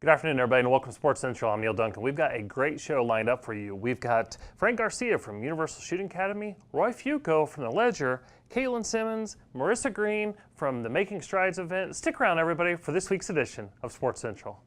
Good afternoon, everybody, and welcome to Sports Central. I'm Neal Duncan. We've got a great show lined up for you. We've got Frank Garcia from Universal Shooting Academy, Roy Fuoco from the Ledger, Simmons, Merissa Green from the Making Strides event. Stick around, everybody, for this week's edition of Sports Central.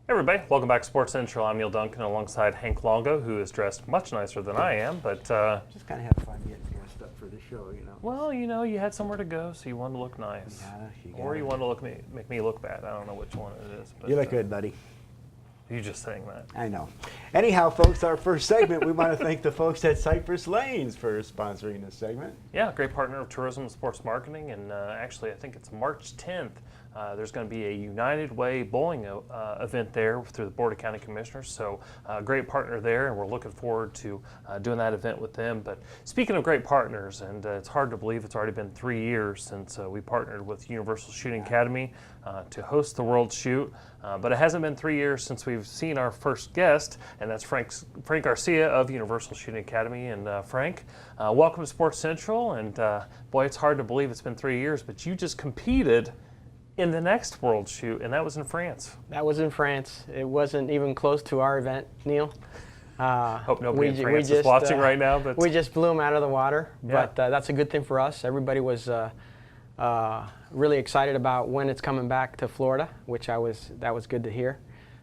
Hey everybody, welcome back to Sports Central. I'm Neal Duncan alongside Hank Longo, who is dressed much nicer than I am, but just kind of had fun getting dressed up for the show, you know. Well, you know, you had somewhere to go, so you wanted to look nice. Or you wanted to make me look bad. I don't know which one it is. But, you look good, buddy. You just saying that. I know. Anyhow, folks, our first segment, we want to thank the folks at Cypress Lanes for sponsoring this segment. Yeah, great partner of tourism and sports marketing, and actually I think it's March 10th. There's going to be a United Way bowling event there through the Board of County Commissioners, so great partner there, and we're looking forward to doing that event with them. But speaking of great partners, and it's hard to believe it's already been 3 years since we partnered with Universal Shooting Academy to host the World Shoot, but it hasn't been 3 years since we've seen our first guest, and that's Frank Garcia of Universal Shooting Academy. And Frank, welcome to Sports Central, and boy, it's hard to believe it's been 3 years, but you just competed in the next World Shoot, and that was in France. That was in France. It wasn't even close to our event, Neal. Hope nobody in France is watching right now. But we just blew them out of the water, yeah. But that's a good thing for us. Everybody was really excited about when it's coming back to Florida, that was good to hear.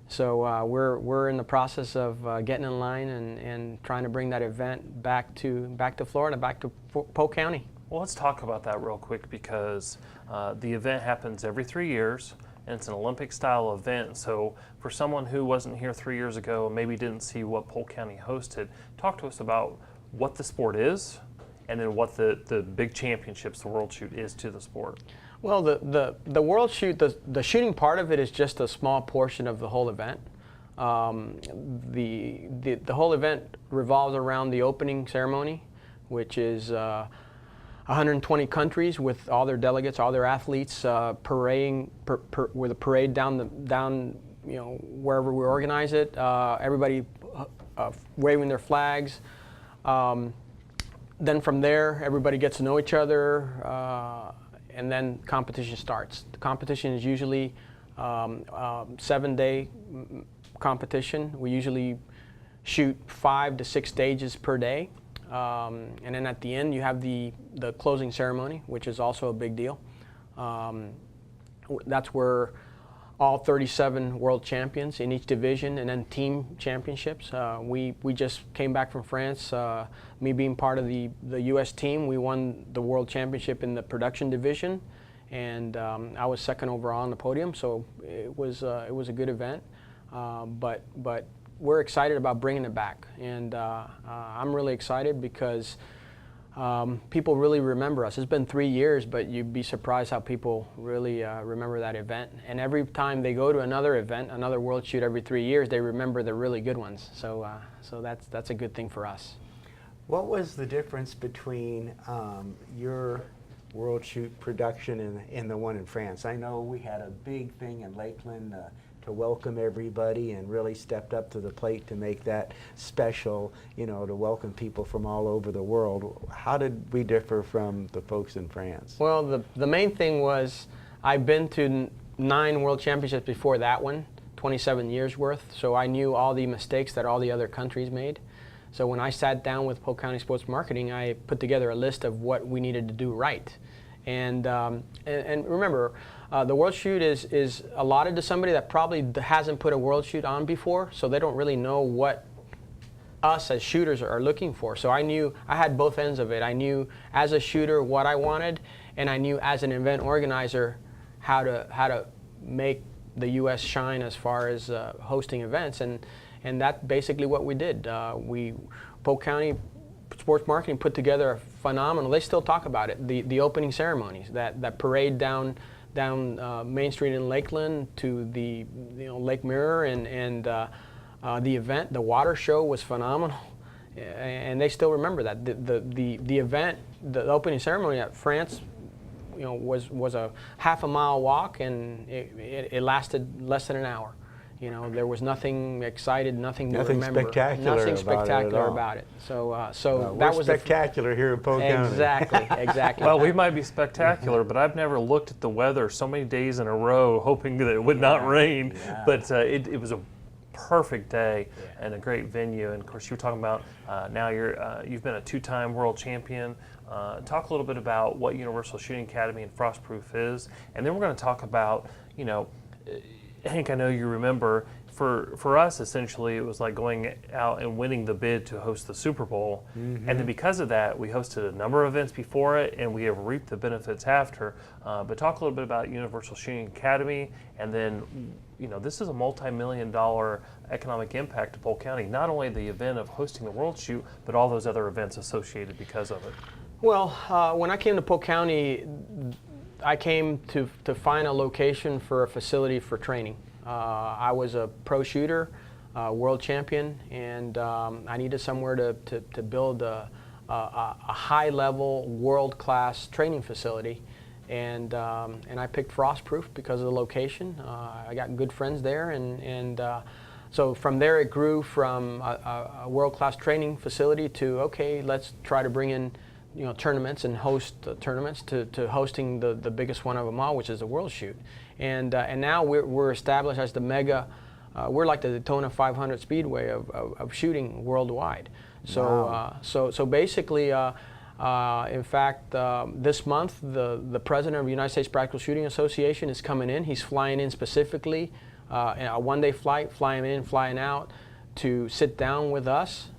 So we're in the process of getting in line and trying to bring that event back to Florida, back to Polk County. Well, let's talk about that real quick, because the event happens every 3 years, and it's an Olympic-style event. So for someone who wasn't here 3 years ago and maybe didn't see what Polk County hosted, talk to us about what the sport is and then what the big championships, the World Shoot, is to the sport. Well, the World Shoot, the shooting part of it is just a small portion of the whole event. The whole event revolves around the opening ceremony, which is 120 countries with all their delegates, all their athletes parading with a parade down wherever we organize it. Everybody waving their flags. Then from there, everybody gets to know each other, and then competition starts. The competition is usually 7-day competition. We usually shoot 5 to 6 stages per day. And then at the end, you have the closing ceremony, which is also a big deal. That's where all 37 world champions in each division, and then team championships. We just came back from France. Me being part of the U.S. team, we won the world championship in the production division, and I was second overall on the podium. So it was a good event, but we're excited about bringing it back, and I'm really excited because people really remember us. It's been 3 years, but you'd be surprised how people really remember that event. And every time they go to another event, another World Shoot every 3 years, they remember the really good ones. So that's a good thing for us. What was the difference between your World Shoot production and the one in France? I know we had a big thing in Lakeland to welcome everybody, and really stepped up to the plate to make that special, to welcome people from all over the world. How did we differ from the folks in France? Well, the main thing was I've been to 9 World Championships before that one, 27 years worth, so I knew all the mistakes that all the other countries made. So when I sat down with Polk County Sports Marketing, I put together a list of what we needed to do right. And remember, the World Shoot is allotted to somebody that probably hasn't put a World Shoot on before, so they don't really know what us as shooters are looking for. So I had both ends of it. I knew as a shooter what I wanted, and I knew as an event organizer how to make the U.S. shine as far as hosting events, and that's basically what we did. Polk County Sports Marketing put together a phenomenal, they still talk about it, the opening ceremonies, that parade down Main Street in Lakeland to the Lake Mirror, and the event, the water show was phenomenal. and they still remember that. The event, the opening ceremony at France, was a half a mile walk, and it lasted less than an hour. There was nothing excited, nothing to remember. Nothing spectacular about it. So that was spectacular here in Polk County. Exactly. Well, we might be spectacular, but I've never looked at the weather so many days in a row hoping that it would not rain. Yeah. But it was a perfect day and a great venue. And of course, you were talking about now you've been a 2-time world champion. Talk a little bit about what Universal Shooting Academy and Frostproof is, and then we're going to talk about, Hank, I know you remember, for us, essentially, it was like going out and winning the bid to host the Super Bowl. Mm-hmm. And then because of that, we hosted a number of events before it, and we have reaped the benefits after. But talk a little bit about Universal Shooting Academy, and then, this is a multi-million-dollar economic impact to Polk County, not only the event of hosting the World Shoot, but all those other events associated because of it. Well, when I came to Polk County, I came to find a location for a facility for training. I was a pro shooter, world champion, and I needed somewhere to build a high-level, world-class training facility. And I picked Frostproof because of the location. I got good friends there, and so from there it grew from a world-class training facility to, okay, let's try to bring in tournaments and host tournaments to hosting the biggest one of them all, which is the World Shoot. And now we're established as the mega, we're like the Daytona 500 Speedway of shooting worldwide. So Wow. So basically, in fact, this month the president of the United States Practical Shooting Association is coming in. He's flying in specifically, a one-day flight, flying in, flying out, to sit down with us,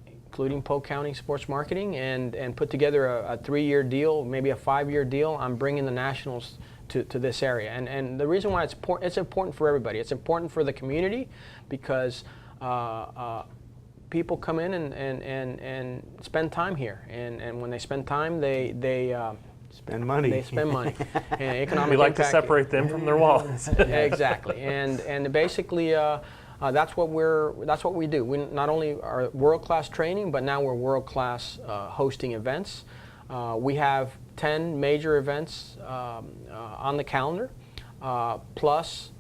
including Polk County Sports Marketing, and put together a 3-year deal, maybe a 5-year deal on bringing the nationals to this area. And the reason why it's important for everybody. It's important for the community because people come in and spend time here, and when they spend time, they spend money. They spend money. And economic We like to impact- separate them from their wallets. Exactly, and basically. That's what we do. We not only are world-class training, but now we're world-class hosting events. We have 10 major events on the calendar, plus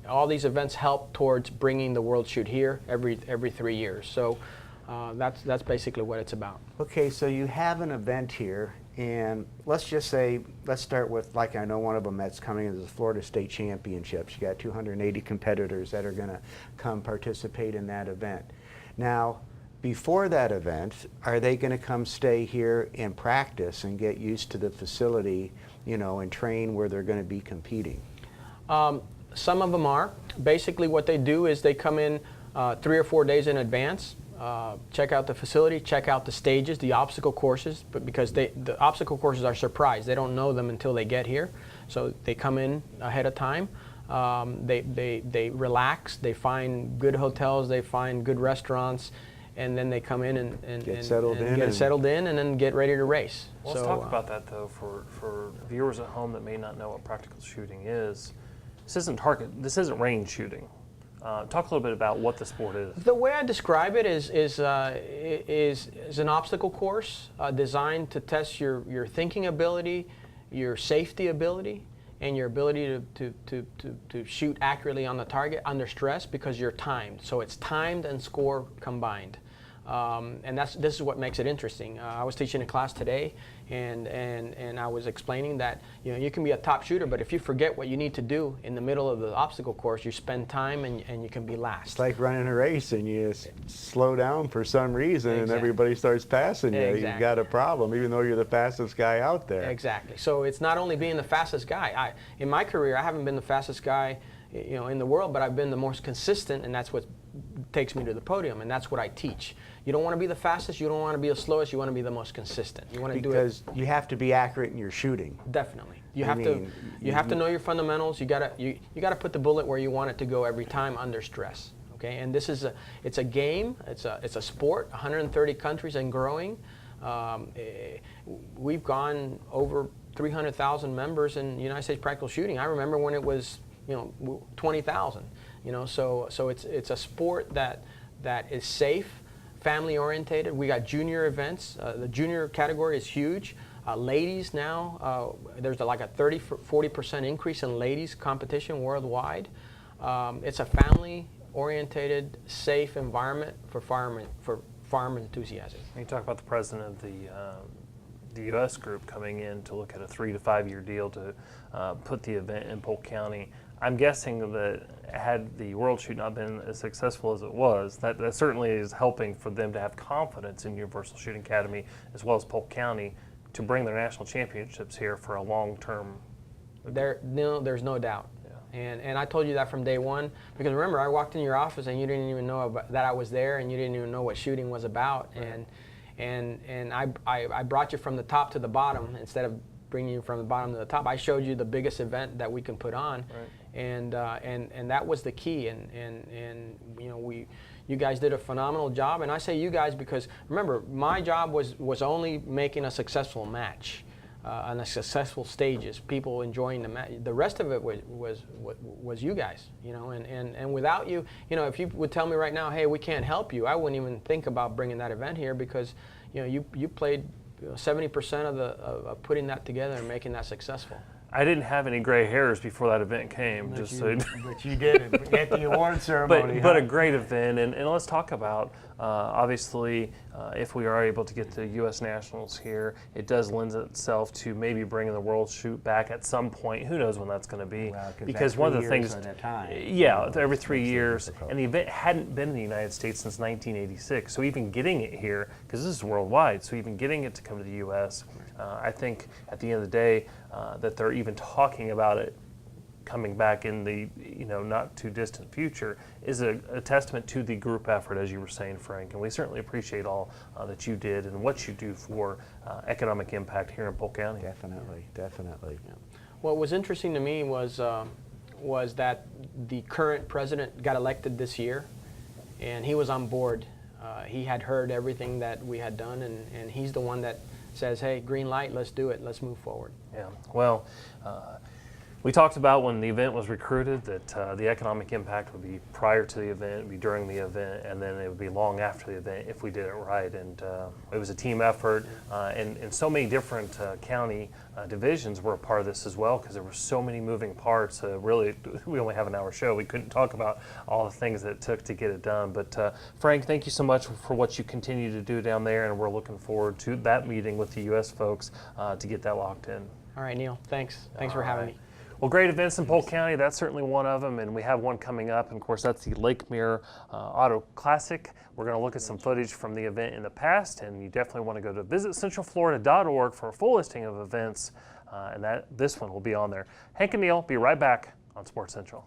all these events help towards bringing the World Shoot here every 3 years. So that's basically what it's about. Okay, so you have an event here, and let's start with, like, I know one of them that's coming is the Florida State Championships. You got 280 competitors that are going to come participate in that event. Now, before that event, are they going to come stay here and practice and get used to the facility, and train where they're going to be competing? Some of them are. Basically what they do is they come in 3 or 4 days in advance, check out the facility, check out the stages, the obstacle courses, but because the obstacle courses are surprise. They don't know them until they get here. So they come in ahead of time. They relax, they find good hotels, they find good restaurants, and then they come in and get settled in and then get ready to race. Well, let's talk about that, though, for viewers at home that may not know what practical shooting is. This isn't range shooting. Talk a little bit about what the sport is. The way I describe it is an obstacle course designed to test your thinking ability, your safety ability, and your ability to shoot accurately on the target under stress, because you're timed. So it's timed and score combined. And this is what makes it interesting. I was teaching a class today, and I was explaining that you can be a top shooter, but if you forget what you need to do in the middle of the obstacle course, you spend time and you can be last. It's like running a race and you slow down for some reason, Exactly. and everybody starts passing you. Exactly. You've got a problem, even though you're the fastest guy out there. Exactly. So it's not only being the fastest guy. In my career, I haven't been the fastest guy in the world, but I've been the most consistent, and that's what takes me to the podium, and that's what I teach. You don't want to be the fastest, you don't want to be the slowest, you want to be the most consistent. You want to do it because you have to be accurate in your shooting. definitely. You have to know your fundamentals. You gotta put the bullet where you want it to go every time under stress. Okay, and it's a game. It's a sport. 130 countries and growing. We've gone over 300,000 members in United States Practical Shooting. I remember when it was 20,000. So it's a sport that is safe family orientated. We got junior events. The junior category is huge. Ladies now, there's like a 40% increase in ladies competition worldwide. It's a family orientated, safe environment for farm enthusiasm. You talk about the president of the U.S. group coming in to look at a 3 to 5 year deal to put the event in Polk County. I'm guessing that had the World Shoot not been as successful as it was, that certainly is helping for them to have confidence in Universal Shooting Academy as well as Polk County to bring their national championships here for a long-term. There's no doubt. Yeah. And I told you that from day one, because remember, I walked in your office and you didn't even know that I was there, and you didn't even know what shooting was about. Right. And I brought you from the top to the bottom instead of bringing you from the bottom to the top. I showed you the biggest event that we can put on, right. And that was the key. And you know, you guys did a phenomenal job. And I say you guys because remember, my job was only making a successful match, on the successful stages, people enjoying the match. The rest of it was you guys, you know. And without you, you know, if you would tell me right now, hey, we can't help you, I wouldn't even think about bringing that event here because, you know, you played 70% of putting that together and making that successful. I didn't have any gray hairs before that event came. But you did at the award ceremony. But a great event, and let's talk about, obviously, if we are able to get the U.S. Nationals here, it does lend itself to maybe bringing the World Shoot back at some point. Who knows when that's going to be? Well, because one of the things, at a time, yeah, every 3 years, and the event hadn't been in the United States since 1986. So even getting it here, because this is worldwide, so even getting it to come to the U.S., I think at the end of the day that they're even talking about it coming back in the not too distant future is a testament to the group effort, as you were saying, Frank. And we certainly appreciate all that you did and what you do for economic impact here in Polk County. Definitely. Yeah. What was interesting to me was that the current president got elected this year, and he was on board. He had heard everything that we had done, and he's the one that says, hey, green light, let's do it, let's move forward. Yeah, well, we talked about when the event was recruited that the economic impact would be prior to the event, it would be during the event, and then it would be long after the event if we did it right. And it was a team effort, and so many different county divisions were a part of this as well, because there were so many moving parts. Really, we only have an hour show. We couldn't talk about all the things that it took to get it done. But Frank, thank you so much for what you continue to do down there, and we're looking forward to that meeting with the U.S. folks to get that locked in. All right, Neal, thanks. Thanks for having me. Well, great events in Polk County. That's certainly one of them, and we have one coming up. And of course, that's the Lake Mirror Auto Classic. We're going to look at some footage from the event in the past, and you definitely want to go to visitcentralflorida.org for a full listing of events, and this one will be on there. Hank and Neal, be right back on Sports Central.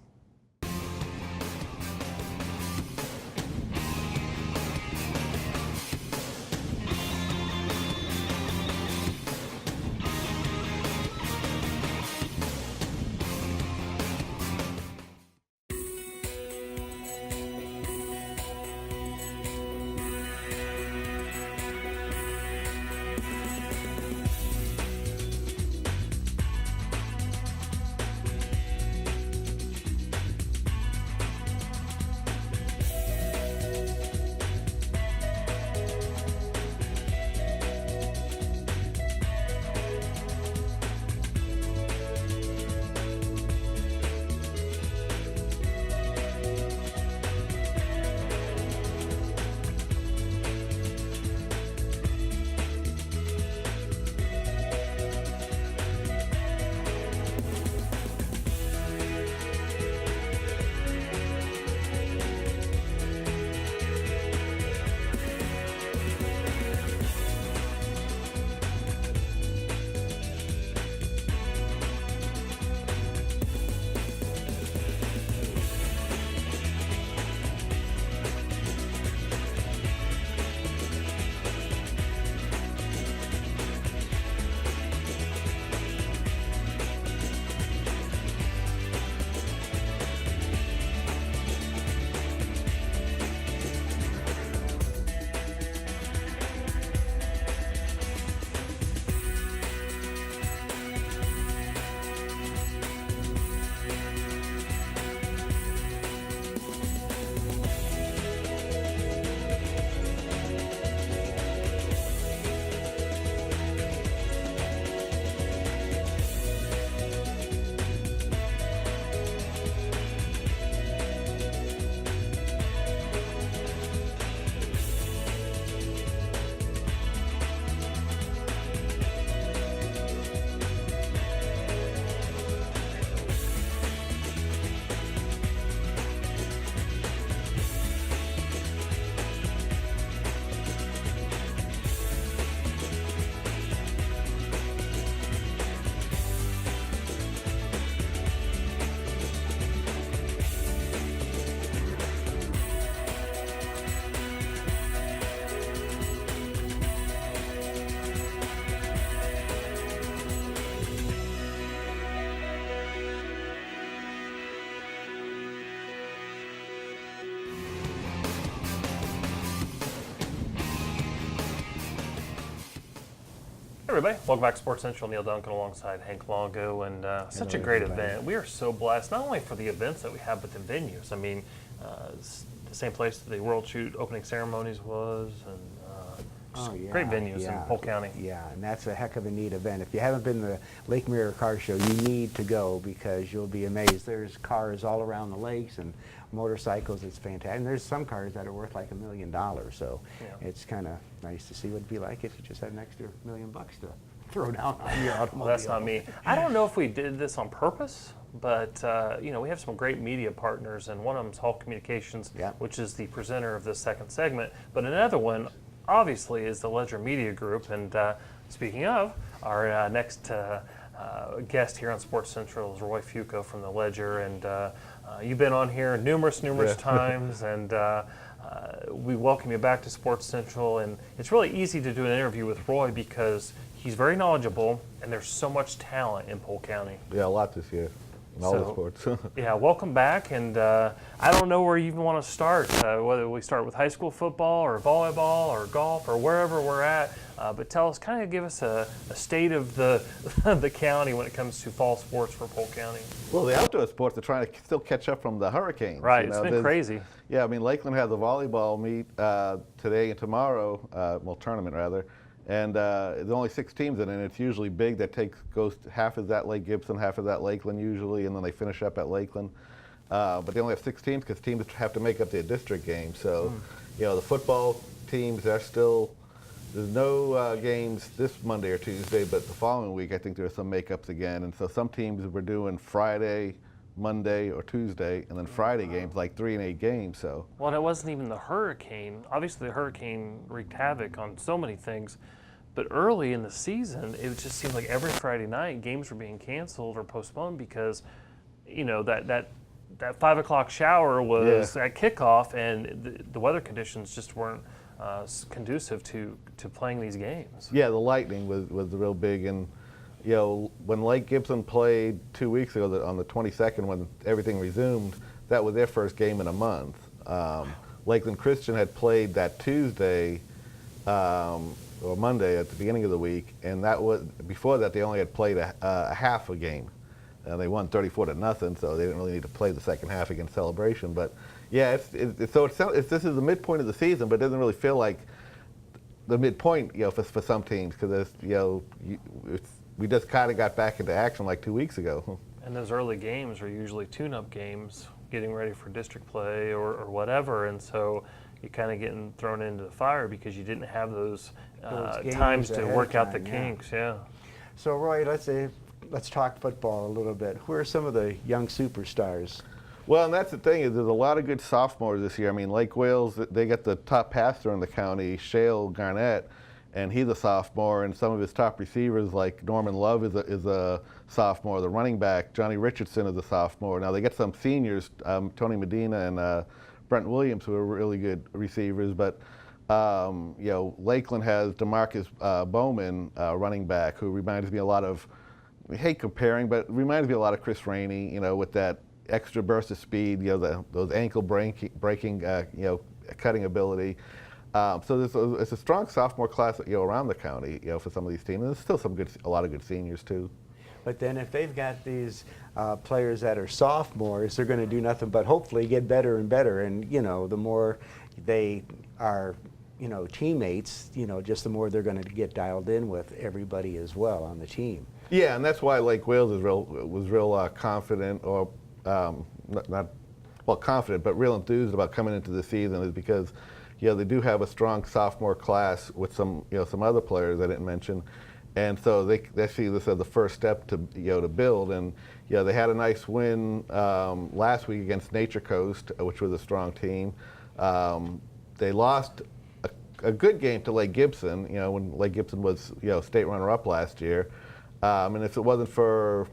everybody, welcome back to Sports Central. Neal Duncan alongside Hank Longo, and such a great event. We are so blessed, not only for the events that we have, but the venues. I mean, it's the same place that the World Shoot opening ceremonies was, and great venues in Polk County. Yeah, and that's a heck of a neat event. If you haven't been to the Lake Mirror Car Show, you need to go because you'll be amazed. There's cars all around the lakes and motorcycles. It's fantastic. And there's some cars that are worth like $1 million. So it's kind of nice to see what it'd be like if you just had an extra $1 million to throw down on your automobile. Well, that's not me. I don't know if we did this on purpose, but you know, we have some great media partners, and one of them is Hall Communications, which is the presenter of this second segment. But another one, obviously, is the Ledger Media Group. And speaking of, our next guest here on Sports Central is Roy Fuoco from the Ledger, and you've been on here numerous times, and we welcome you back to Sports Central. And it's really easy to do an interview with Roy because he's very knowledgeable, and there's so much talent in Polk County. Yeah, a lot this year. In all the sports. Yeah, welcome back, and I don't know where you even want to start, whether we start with high school football or volleyball or golf or wherever we're at, but tell us, kind of give us a state of the the county when it comes to fall sports for Polk County. Well, the outdoor sports are trying to still catch up from the hurricanes. Right, it's been crazy. Yeah, I mean, Lakeland has a volleyball meet today and tomorrow, tournament rather. And there's only 6 teams in it, and it's usually big. That goes half is at Lake Gibson, half is at Lakeland usually, and then they finish up at Lakeland. But they only have 6 teams because teams have to make up their district games. So, you know, the football teams, there's no games this Monday or Tuesday, but the following week I think there are some makeups again. And so some teams were doing Friday, Monday, or Tuesday, and then Friday games, like 3 and 8 games. So. Well, and it wasn't even the hurricane. Obviously, the hurricane wreaked havoc on so many things. But early in the season, it just seemed like every Friday night games were being canceled or postponed because, you know, that 5 o'clock shower was at kickoff, and the weather conditions just weren't conducive to playing these games. Yeah, the lightning was real big, and you know, when Lake Gibson played 2 weeks ago on the 22nd, when everything resumed, that was their first game in a month. Lakeland Christian had played that Tuesday or Monday at the beginning of the week, and that was before that they only had played a half a game, and they won 34-0, so they didn't really need to play the second half against Celebration. But yeah, this is the midpoint of the season, but it doesn't really feel like the midpoint, you know, for some teams, because we just kind of got back into action like 2 weeks ago. And those early games are usually tune-up games, getting ready for district play or whatever, and so you're kind of getting thrown into the fire because you didn't have those times to work out the kinks. Yeah. So Roy, let's talk football a little bit. Who are some of the young superstars? Well, and that's the thing, is there's a lot of good sophomores this year. I mean, Lake Wales, they got the top passer in the county, Shale Garnett, and he's a sophomore, and some of his top receivers like Norman Love is a sophomore. The running back, Johnny Richardson, is a sophomore. Now they get some seniors, Tony Medina and Brent Williams, who are really good receivers, but you know, Lakeland has DeMarcus Bowman, running back, who reminds me a lot of, I hate comparing, but reminds me a lot of Chris Rainey, you know, with that extra burst of speed, you know, those ankle breaking, you know, cutting ability. So it's a strong sophomore class, you know, around the county, you know, for some of these teams. And there's still a lot of good seniors too. But then if they've got these players that are sophomores, they're going to do nothing but hopefully get better and better. And, you know, the more they are, you know, teammates, you know, just the more they're going to get dialed in with everybody as well on the team. Yeah, and that's why Lake Wales was real confident, or not confident, but real enthused about coming into the season, is because, you know, they do have a strong sophomore class with some other players I didn't mention. And so they see this as the first step to, you know, to build. And, you know, they had a nice win last week against Nature Coast, which was a strong team. They lost a good game to Lake Gibson, you know, when Lake Gibson was, you know, state runner-up last year. And if it wasn't for,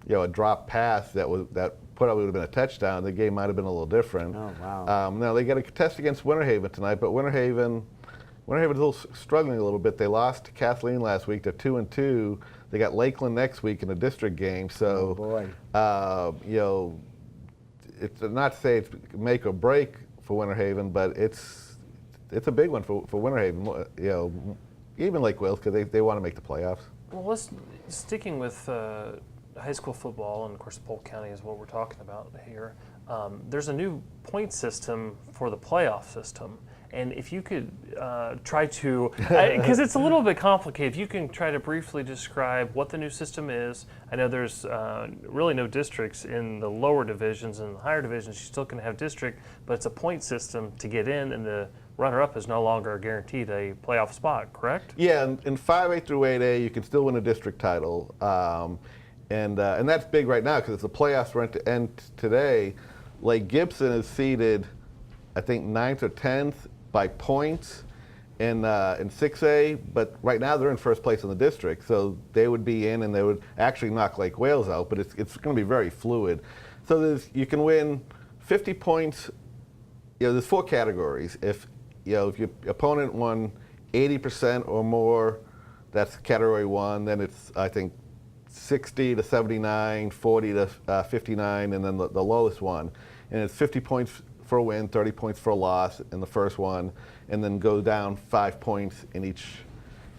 you know, a drop pass that probably would have been a touchdown, the game might have been a little different. Oh, wow. Now they got a test against Winter Haven tonight, but Winter Haven's struggling a little bit. They lost to Kathleen last week. They're 2-2. They got Lakeland next week in a district game. So, oh boy. You know, it's not to say it's make or break for Winter Haven, but it's a big one for Winter Haven. You know, even Lake Wales, because they want to make the playoffs. Well, sticking with high school football, and of course Polk County is what we're talking about here. There's a new point system for the playoff system. And if you could try to, because it's a little bit complicated, if you can try to briefly describe what the new system is. I know there's really no districts in the lower divisions, and the higher divisions you still can have district, but it's a point system to get in, and the runner-up is no longer guaranteed a playoff spot, correct? Yeah, in 5A through 8A, you can still win a district title. And that's big right now because it's the playoffs were to end today. Lake Gibson is seeded, I think, 9th or 10th by points in 6A, but right now they're in first place in the district, so they would be in and they would actually knock Lake Wales out, but it's going to be very fluid. So you can win 50 points. There's 4 categories. If your opponent won 80% or more, that's category 1. Then it's, I think, 60 to 79, 40 to 59, and then the lowest one. And it's 50 points for a win, 30 points for a loss in the first one, and then go down 5 points in each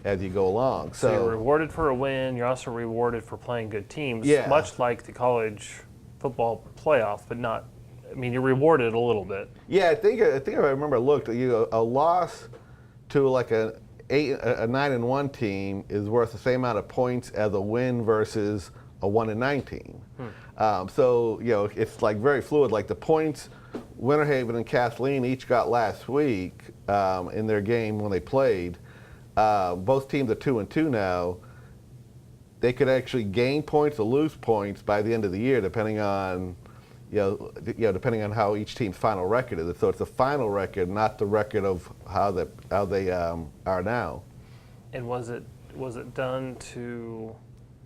as you go along. So you're rewarded for a win. You're also rewarded for playing good teams, much like the college football playoff, but not. I mean, you're rewarded a little bit. Yeah, I think I remember I looked. A loss to like a 9-1 team is worth the same amount of points as a win versus a 1-9 team. So it's like very fluid. Like the points Winter Haven and Kathleen each got last week in their game when they played. Both teams are 2-2 now. They could actually gain points or lose points by the end of the year, depending on depending on how each team's final record is. So it's the final record, not the record of how they are now. And was it done to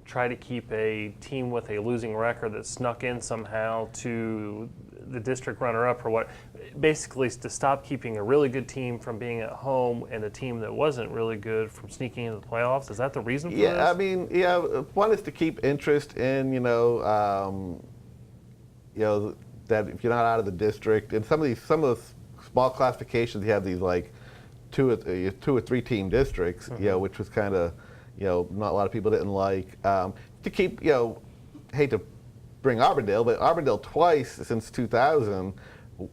try to keep a team with a losing record that snuck in somehow to the district runner-up, or what? Basically, to stop keeping a really good team from being at home and a team that wasn't really good from sneaking into the playoffs. Is that the reason for this? Yeah, I mean, one is to keep interest in, that if you're not out of the district, and some of the small classifications, you have these like 2 or 3 team districts, which was kind of, not a lot of people didn't like. To keep, hate to bring Auburndale, but Auburndale twice since 2000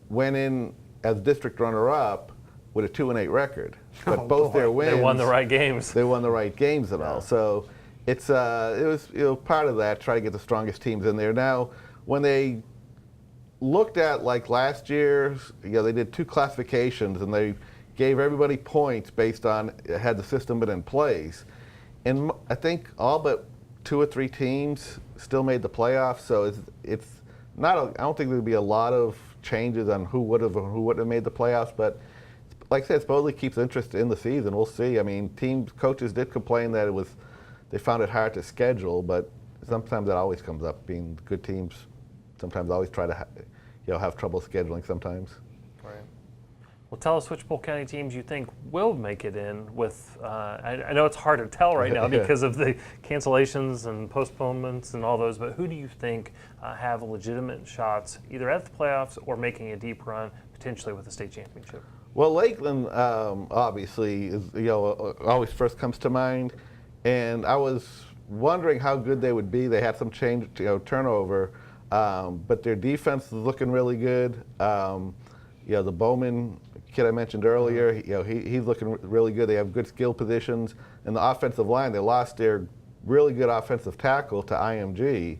went in as district runner-up with a 2-8 record, but both their wins, they won the right games. They won the right games and all. So it was part of that, try to get the strongest teams in there. Now, when they looked at like last year, they did 2 classifications and they gave everybody points based on had the system been in place, and I think all but 2 or 3 teams still made the playoffs. So it's not. I don't think there'd be a lot of changes on who would have or who wouldn't have made the playoffs, but like I said, it supposedly keeps interest in the season. We'll see. I mean, coaches did complain that they found it hard to schedule, but sometimes that always comes up. Being good teams sometimes always try to have trouble scheduling sometimes. Right. Well, tell us which Polk County teams you think will make it in with, I know it's hard to tell right now because of the cancellations and postponements and all those, but who do you think have legitimate shots either at the playoffs or making a deep run, potentially with the state championship? Well, Lakeland obviously is, always first comes to mind, and I was wondering how good they would be. They had some turnover, but their defense is looking really good. The Bowman kid I mentioned earlier, he's looking really good. They have good skill positions. And the offensive line, they lost their really good offensive tackle to IMG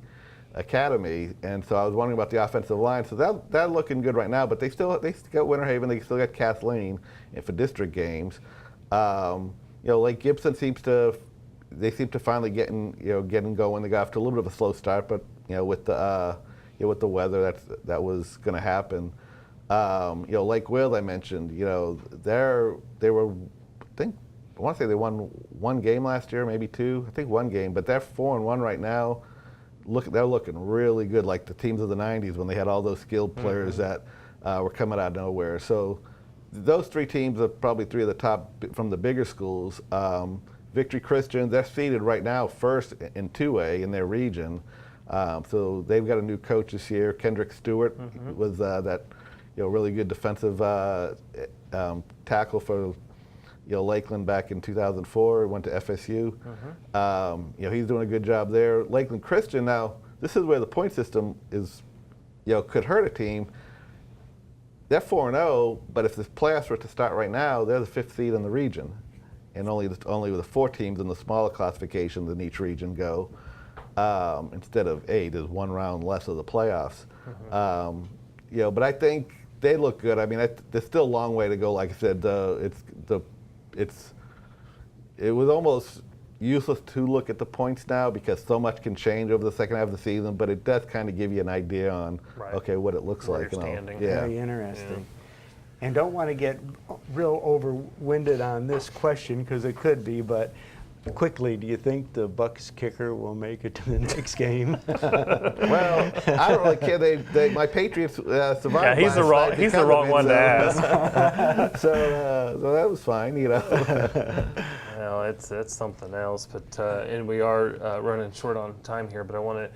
Academy, and so I was wondering about the offensive line. So that's looking good right now. But they still got Winter Haven, they still got Kathleen for district games. Lake Gibson seem to finally getting going. They got off to a little bit of a slow start, but with the weather, that was going to happen. Lake Wales, I mentioned, they were, I want to say they won 1 game last year, maybe 2. I think 1 game, but they're 4-1 right now. They're looking really good, like the teams of the 90s when they had all those skilled players that were coming out of nowhere. So those 3 teams are probably 3 of the top from the bigger schools. Victory Christian, they're seeded right now first in 2A in their region. So they've got a new coach this year. Kendrick Stewart was that really good defensive tackle for Lakeland back in 2004, went to FSU. He's doing a good job there. Lakeland Christian now, this is where the point system is, could hurt a team. They're 4-0, but if the playoffs were to start right now, they're the 5th seed in the region, and only the 4 teams in the smaller classifications in each region go. Instead of 8, there's 1 round less of the playoffs. But I think they look good. I mean, there's still a long way to go. Like I said, it was almost useless to look at the points now because so much can change over the second half of the season. But it does kind of give you an idea on what it looks like. Very interesting. And don't want to get real overwinded on this question because it could be, but quickly, do you think the Bucks kicker will make it to the next game? Well, I don't really care. My Patriots survived. Yeah, he's the wrong one to ask. So that was fine, Well, it's something else, but and we are running short on time here. But I want to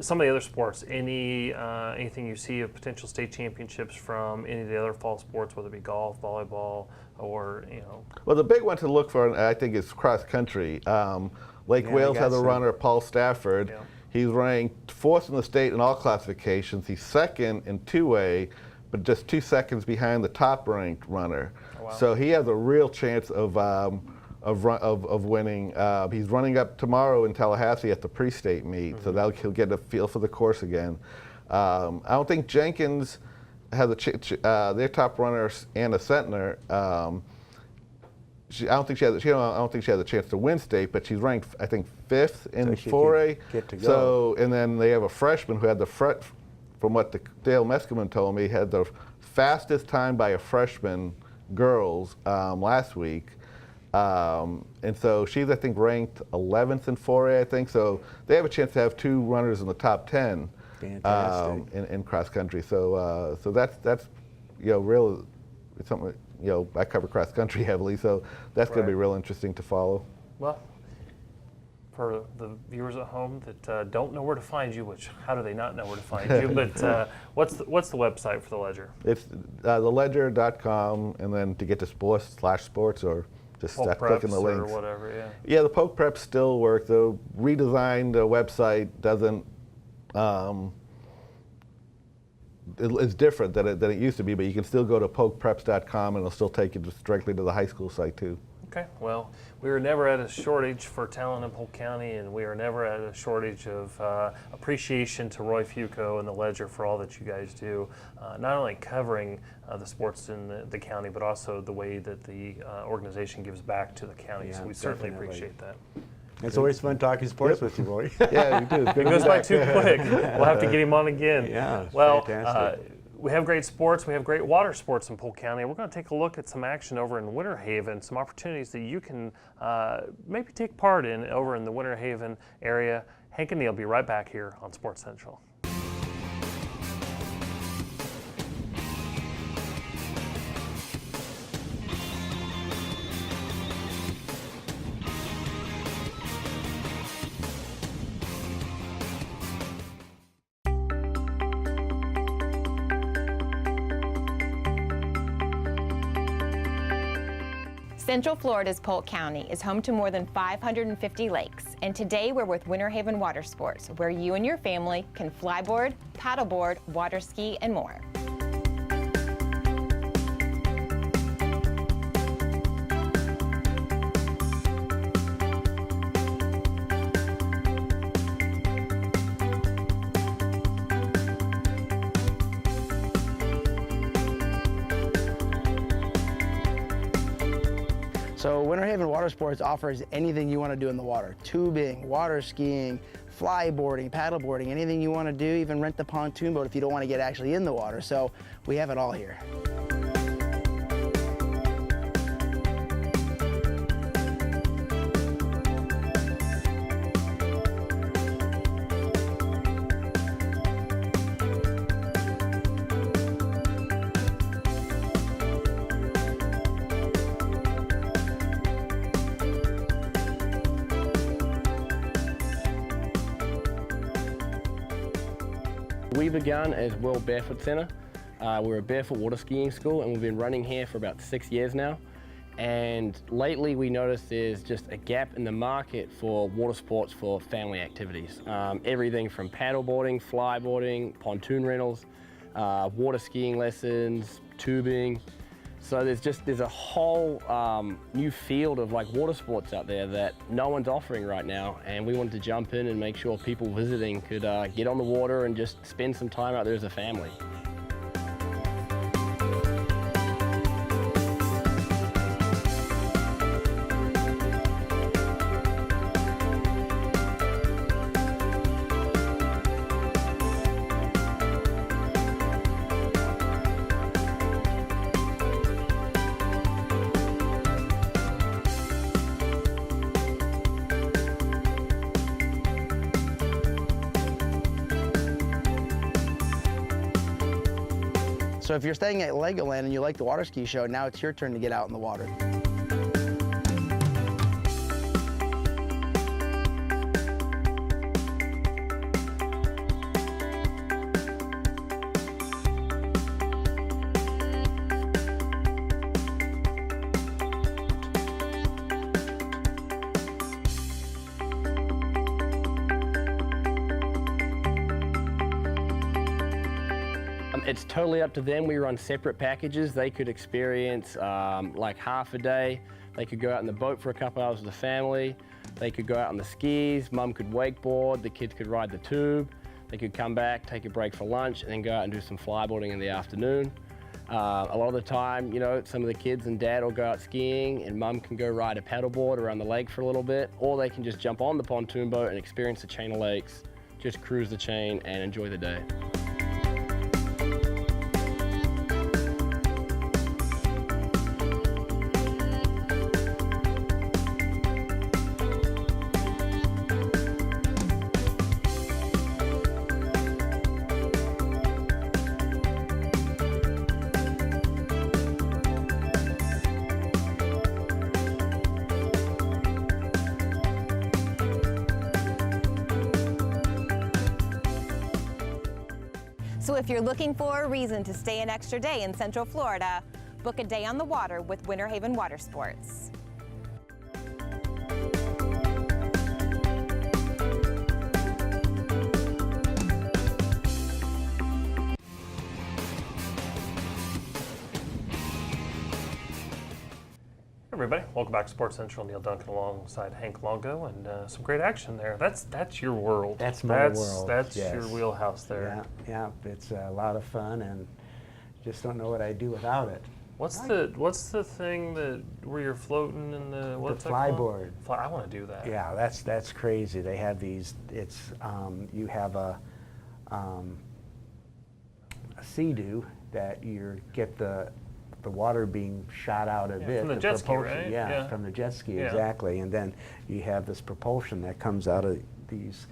some of the other sports. Anything you see of potential state championships from any of the other fall sports, whether it be golf, volleyball, or Well, the big one to look for, I think, is cross country. Lake Wales has a runner, Paul Stafford. Yeah. He's ranked 4th in the state in all classifications. He's 2nd in 2A, but just 2 seconds behind the top-ranked runner. Oh, wow. So he has a real chance of winning. He's running up tomorrow in Tallahassee at the pre-state meet, so he'll get a feel for the course again. I don't think Jenkins has their top runner and a centner. I don't think she has a chance to win state, but she's ranked, I think, 5th in 4A. Get to go. So, and then they have a freshman who had from what Dale Meskimen told me, had the fastest time by a freshman girls last week. And so she's, I think, ranked 11th in 4A, I think. So they have a chance to have 2 runners in the top 10 in cross country. So that's real. It's something I cover cross country heavily, so that's going to be real interesting to follow. Well, for the viewers at home that don't know where to find you, how do they not know where to find you? But what's the website for the Ledger? It's theledger.com, and then to get to sports or just clicking the links. Or whatever, yeah. Yeah, the Polk Preps still work. The redesigned website doesn't. It's different than it used to be, but you can still go to polkpreps.com and it'll still take you just directly to the high school site too. Okay, well, we are never at a shortage for talent in Polk County, and we are never at a shortage of appreciation to Roy Fuoco and the Ledger for all that you guys do, not only covering the sports in the county, but also the way that the organization gives back to the county. So we certainly appreciate that. It's always fun talking sports with you, Roy. Yeah, you do. It goes by too quick. We'll have to get him on again. Yeah, well, fantastic. We have great sports. We have great water sports in Polk County. We're going to take a look at some action over in Winter Haven, some opportunities that you can maybe take part in over in the Winter Haven area. Hank and Neal will be right back here on Sports Central. Central Florida's Polk County is home to more than 550 lakes, and today we're with Winter Haven Water Sports, where you and your family can flyboard, paddleboard, water ski, and more. So Winter Haven Water Sports offers anything you want to do in the water. Tubing, water skiing, flyboarding, paddleboarding, anything you want to do, even rent the pontoon boat if you don't want to get actually in the water. So we have it all here. We began as World Barefoot Center. We're a barefoot water skiing school, and we've been running here for about 6 years now. And lately we noticed there's just a gap in the market for water sports for family activities. Everything from paddleboarding, flyboarding, pontoon rentals, water skiing lessons, tubing. So there's a whole new field of like water sports out there that no one's offering right now, and we wanted to jump in and make sure people visiting could get on the water and just spend some time out there as a family. So if you're staying at Legoland and you like the water ski show, now it's your turn to get out in the water. It's totally up to them. We run separate packages. They could experience like half a day. They could go out in the boat for a couple hours with the family. They could go out on the skis. Mum could wakeboard. The kids could ride the tube. They could come back, take a break for lunch, and then go out and do some flyboarding in the afternoon. A lot of the time, you know, some of the kids and dad will go out skiing, and mum can go ride a paddleboard around the lake for a little bit, or they can just jump on the pontoon boat and experience the chain of lakes, just cruise the chain and enjoy the day. So if you're looking for a reason to stay an extra day in Central Florida, book a day on the water with Winter Haven Water Sports. Everybody, welcome back to Sports Central. Neal, Duncan alongside Hank Longo, and some great action there. That's your world. That's my world. That's yes. your wheelhouse there. Yeah, it's a lot of fun, and just don't know what I'd do without it. What's the thing that where you're floating in the what's The that flyboard. called? I want to do that. Yeah, that's crazy. They have these. It's you have a sea-doo that you get the water being shot out of it. From the jet ski, propulsion, right? Yeah, from the jet ski, Yeah. exactly. And then you have this propulsion that comes out of these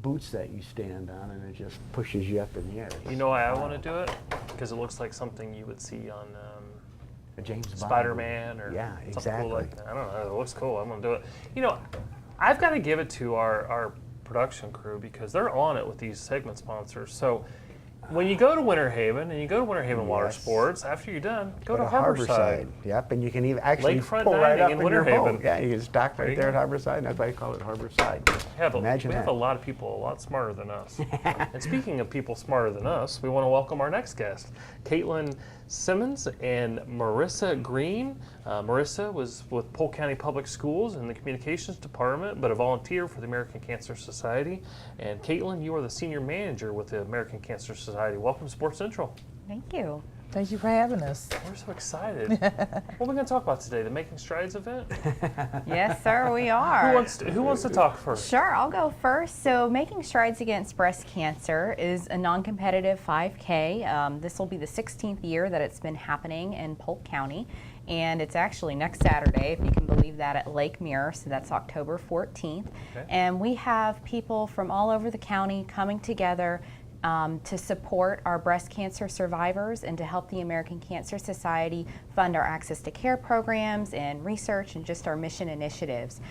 boots that you stand on, and it just pushes you up in the air. You know why I want to do it? Because it looks like something you would see on A James Bond Spider-Man or yeah, something exactly. cool like that. I don't know. It looks cool. I'm gonna do it. You know, I've got to give it to our production crew because they're on it with these segment sponsors. So when you go to Winter Haven and you go to Winter Haven Water Yes. Sports, after you're done, go to Harborside. Yep, and you can even actually Lakefront pull right dining up in in Winter your boat. Haven. Yeah, you can just dock There right you there at go. Harborside, and that's why I call it Harborside. We have Imagine a that. lot of people a lot smarter than us. And speaking of people smarter than us, we want to welcome our next guest, Caitlin Simmons and Merissa Green. Merissa was with Polk County Public Schools in the Communications Department, but a volunteer for the American Cancer Society. And Caitlin, you are the Senior Manager with the American Cancer Society. Welcome to Sports Central. Thank you. Thank you for having us. We're so excited. What are we going to talk about today? The Making Strides event? Yes, sir, we are. Who wants to talk first? Sure, I'll go first. So Making Strides Against Breast Cancer is a non-competitive 5K. This will be the 16th year that it's been happening in Polk County. And it's actually next Saturday, if you can believe that, at Lake Mirror, so that's October 14th. Okay. And we have people from all over the county coming together to support our breast cancer survivors and to help the American Cancer Society fund our access to care programs and research and just our mission initiatives.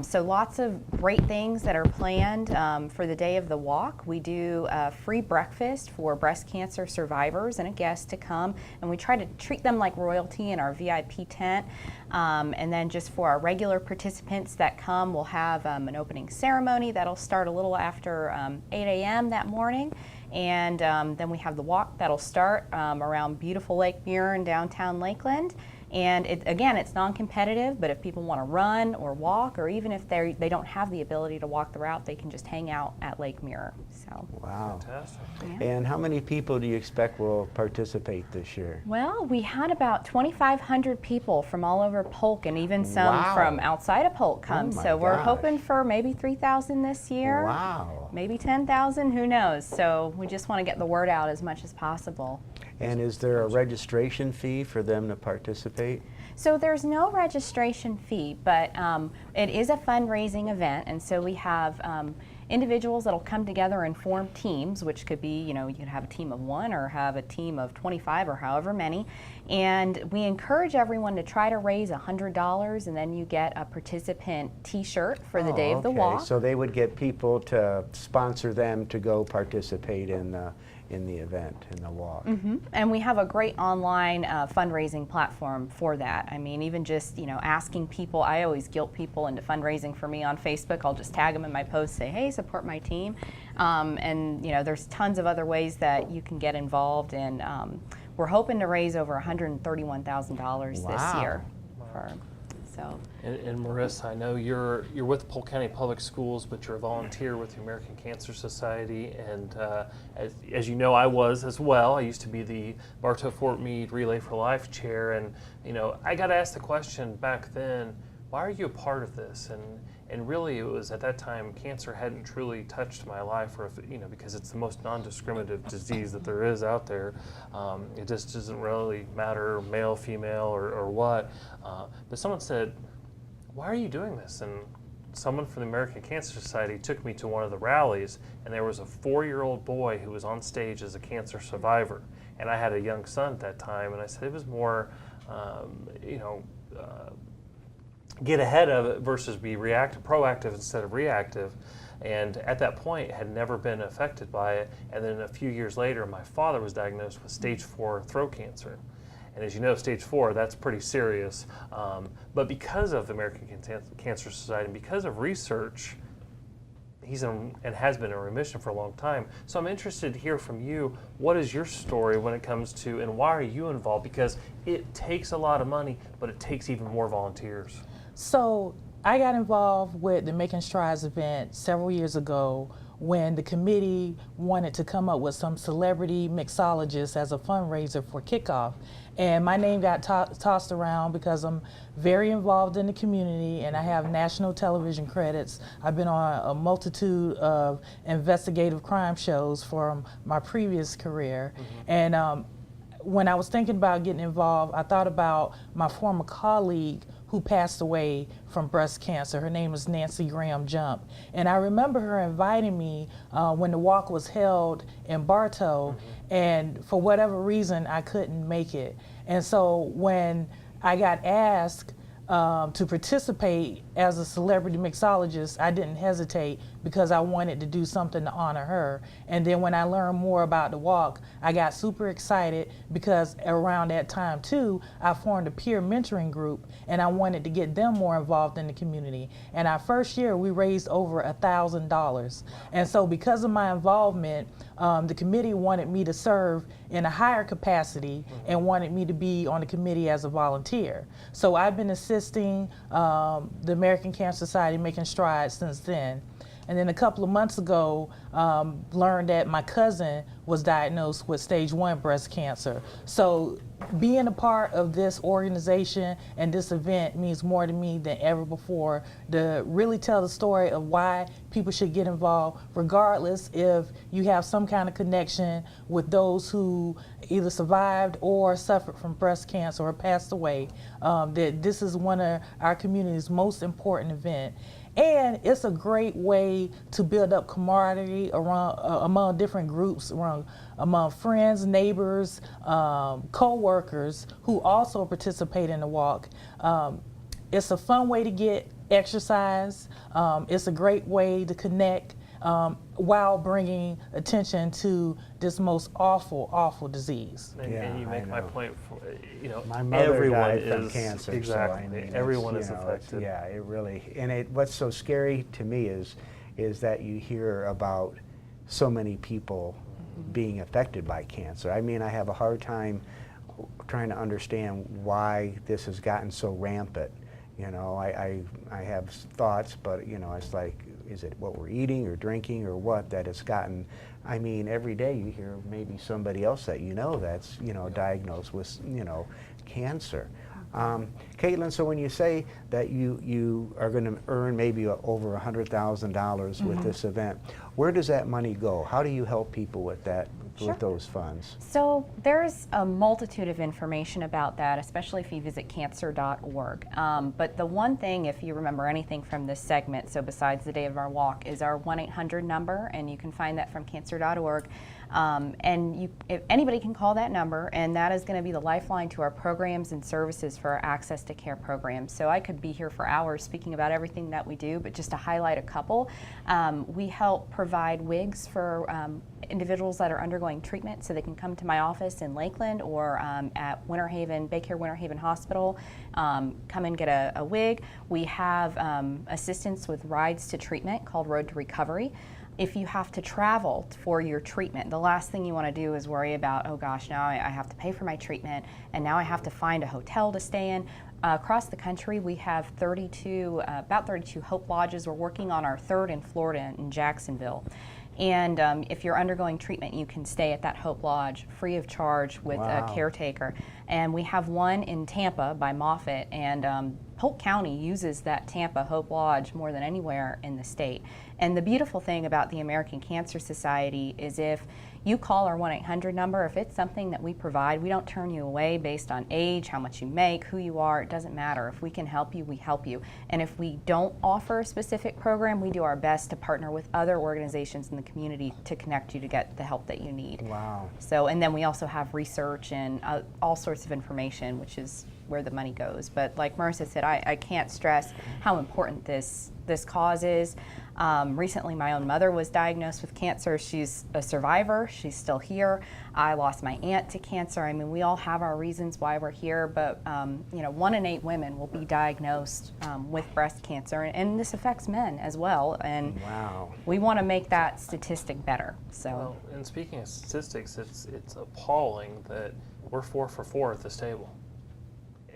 So lots of great things that are planned for the day of the walk. We do a free breakfast for breast cancer survivors and a guest to come, and we try to treat them like royalty in our VIP tent. And then just for our regular participants that come, we'll have an opening ceremony that'll start a little after 8 a.m. that morning. And then we have the walk that'll start around beautiful Lake Mirror in downtown Lakeland. And again, it's non-competitive, but if people want to run or walk, or even if they don't have the ability to walk the route, they can just hang out at Lake Mirror. So. Wow. Fantastic. Yeah. And how many people do you expect will participate this year? Well, we had about 2,500 people from all over Polk, and even some Wow. from outside of Polk come. Oh my So we're gosh. hoping for maybe 3,000 this year. Wow. Maybe 10,000, who knows? So we just want to get the word out as much as possible. And is there a registration fee for them to participate? So there's no registration fee, but it is a fundraising event, and so we have individuals that'll come together and form teams, which could be, you can have a team of 1 or have a team of 25 or however many. And we encourage everyone to try to raise $100, and then you get a participant T-shirt for the day of the walk. So they would get people to sponsor them to go participate in the event, in the walk. And we have a great online fundraising platform for that. I mean, even just, asking people, I always guilt people into fundraising for me on Facebook. I'll just tag them in my post, say, hey, support my team. And, there's tons of other ways that you can get involved, and we're hoping to raise over $131,000 this year. And Merissa, I know you're with Polk County Public Schools, but you're a volunteer with the American Cancer Society, and as you know, I was as well. I used to be the Bartow Fort Meade Relay for Life chair, and I got asked the question back then, why are you a part of this? And really, it was at that time cancer hadn't truly touched my life, or because it's the most non-discriminative disease that there is out there. It just doesn't really matter male, female, or what. But someone said, why are you doing this? And someone from the American Cancer Society took me to one of the rallies, and there was a 4-year-old boy who was on stage as a cancer survivor. And I had a young son at that time, and I said it was more, get ahead of it versus be proactive instead of reactive. And at that point, had never been affected by it. And then a few years later, my father was diagnosed with stage 4 throat cancer. And as you know, stage 4, that's pretty serious. But because of the American Cancer Society and because of research, he's in and has been in remission for a long time. So I'm interested to hear from you, what is your story when it comes to, and why are you involved? Because it takes a lot of money, but it takes even more volunteers. So I got involved with the Making Strides event several years ago when the committee wanted to come up with some celebrity mixologists as a fundraiser for kickoff. And my name got tossed around because I'm very involved in the community and I have national television credits. I've been on a multitude of investigative crime shows from my previous career. And when I was thinking about getting involved, I thought about my former colleague who passed away from breast cancer. Her name is Nancy Graham Jump. And I remember her inviting me when the walk was held in Bartow, and for whatever reason, I couldn't make it. And so when I got asked to participate as a celebrity mixologist, I didn't hesitate because I wanted to do something to honor her. And then when I learned more about the walk, I got super excited because around that time too, I formed a peer mentoring group and I wanted to get them more involved in the community. And our first year, we raised over $1,000. And so because of my involvement, the committee wanted me to serve in a higher capacity and wanted me to be on the committee as a volunteer. So I've been assisting the American Cancer Society Making Strides since then. And then a couple of months ago, learned that my cousin was diagnosed with stage 1 breast cancer. So being a part of this organization and this event means more to me than ever before, to really tell the story of why people should get involved, regardless if you have some kind of connection with those who either survived or suffered from breast cancer or passed away, that this is one of our community's most important events. And it's a great way to build up camaraderie around, among different groups, among friends, neighbors, co-workers who also participate in the walk. It's a fun way to get exercise. It's a great way to connect while bringing attention to this most awful, awful disease. And you make my point. My mother everyone died from is cancer. exactly. So, I mean, everyone it's, is affected. Yeah, it really. And what's so scary to me is that you hear about so many people being affected by cancer. I mean, I have a hard time trying to understand why this has gotten so rampant. You know, I have thoughts, but you know, it's like, is it what we're eating or drinking or what that it's gotten? I mean, every day you hear maybe somebody else that you know that's, you know, diagnosed with, you know, cancer. Caitlin, so when you say that you are going to earn maybe over $100,000 with this event, where does that money go? How do you help people with that, with those funds? So there's a multitude of information about that, especially if you visit cancer.org. But the one thing, if you remember anything from this segment, so besides the day of our walk, is our 1-800 number, and you can find that from cancer.org. If anybody can call that number, and that is going to be the lifeline to our programs and services for our access to care programs. So I could be here for hours speaking about everything that we do, but just to highlight a couple, we help provide wigs for individuals that are undergoing treatment, so they can come to my office in Lakeland or at Winter Haven, Baycare Winter Haven Hospital, come and get a wig. We have assistance with rides to treatment called Road to Recovery. If you have to travel for your treatment, the last thing you want to do is worry about, oh gosh, now I have to pay for my treatment, and now I have to find a hotel to stay in. Across the country, we have about 32 Hope Lodges. We're working on our third in Florida in Jacksonville. And if you're undergoing treatment, you can stay at that Hope Lodge free of charge with a caretaker. And we have one in Tampa by Moffett, and Polk County uses that Tampa Hope Lodge more than anywhere in the state. And the beautiful thing about the American Cancer Society is if you call our 1-800 number, if it's something that we provide, we don't turn you away based on age, how much you make, who you are. It doesn't matter. If we can help you, we help you. And if we don't offer a specific program, we do our best to partner with other organizations in the community to connect you to get the help that you need. Wow. So, and then we also have research and all sorts of information, which is where the money goes. But like Merissa said, I can't stress how important this cause is. Recently, my own mother was diagnosed with cancer. She's a survivor. She's still here. I lost my aunt to cancer. I mean, we all have our reasons why we're here, but 1 in 8 women will be diagnosed with breast cancer, and this affects men as well. And we want to make that statistic better. So, well, and speaking of statistics, it's appalling that we're 4 for 4 at this table.